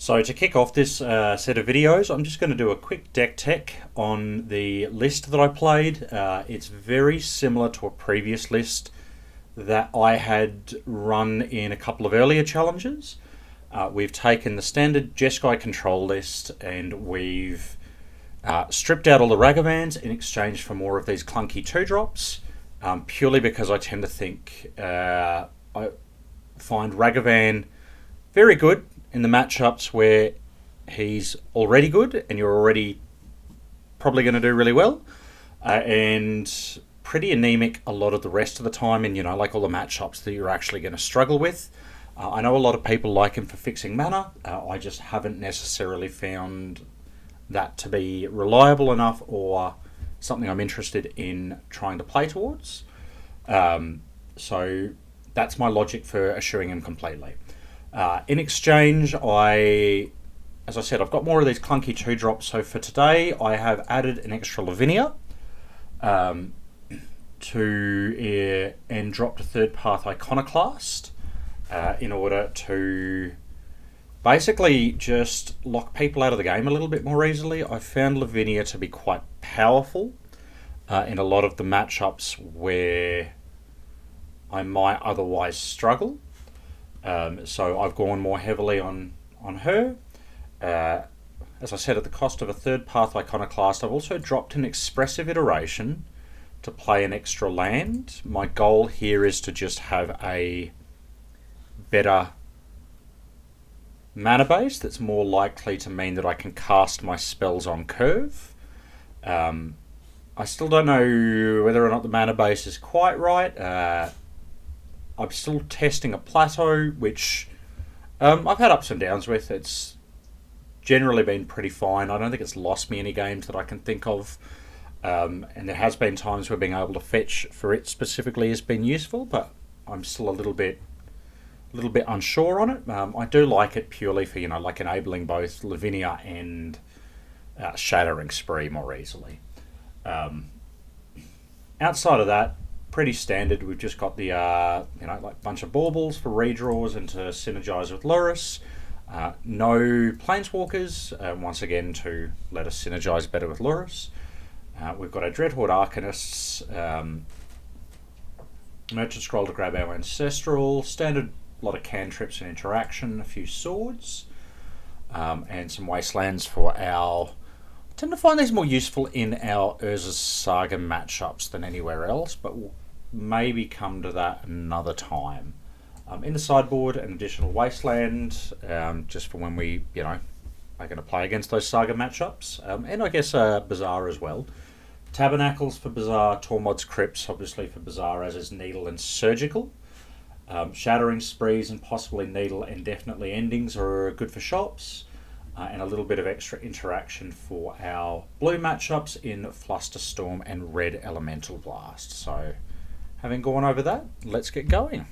So to kick off this set of videos, I'm just going to do a quick deck tech on the list that I played. It's very similar to a previous list that I had run in a couple of earlier challenges. We've taken the standard Jeskai control list and we've stripped out all the Ragavans in exchange for more of these clunky 2-drops, purely because I tend to think I find Ragavan very good in the matchups where he's already good and you're already probably going to do really well, and pretty anemic a lot of the rest of the time in, like all the matchups that you're actually going to struggle with. I know a lot of people like him for fixing mana. I just haven't necessarily found that to be reliable enough or something I'm interested in trying to play towards. So that's my logic for eschewing him completely. In exchange, as I said, I've got more of these clunky 2-drops. So for today, I have added an extra Lavinia and dropped a third path Iconoclast in order to basically just lock people out of the game a little bit more easily. I found Lavinia to be quite powerful in a lot of the matchups where I might otherwise struggle. So I've gone more heavily on her. As I said, at the cost of a third path Iconoclast, I've also dropped an Expressive Iteration to play an extra land. My goal here is to just have a better mana base that's more likely to mean that I can cast my spells on curve. I still don't know whether or not the mana base is quite right. I'm still testing a plateau, which I've had ups and downs with. It's generally been pretty fine. I don't think it's lost me any games that I can think of. And there has been times where being able to fetch for it specifically has been useful, but I'm still a little bit unsure on it. I do like it purely for, like enabling both Lavinia and Shattering Spree more easily. Outside of that, pretty standard. We've just got the like bunch of baubles for redraws and to synergize with Lurrus. No planeswalkers, once again to let us synergize better with Lurrus. We've got our Dreadhorde Arcanists, Merchant Scroll to grab our Ancestral, standard lot of cantrips and interaction, a few swords, and some wastelands for our... I tend to find these more useful in our Urza's Saga matchups than anywhere else, but we'll maybe come to that another time. In the sideboard, an additional wasteland, just for when we, are going to play against those Saga matchups, and I guess Bazaar as well. Tabernacles for Bazaar, Tormod's Crypts obviously for Bazaar, as is Needle and Surgical. Shattering Sprees and possibly Needle and definitely Endings are good for shops. And a little bit of extra interaction for our blue matchups in Flusterstorm and Red Elemental Blast. So, having gone over that, let's get going.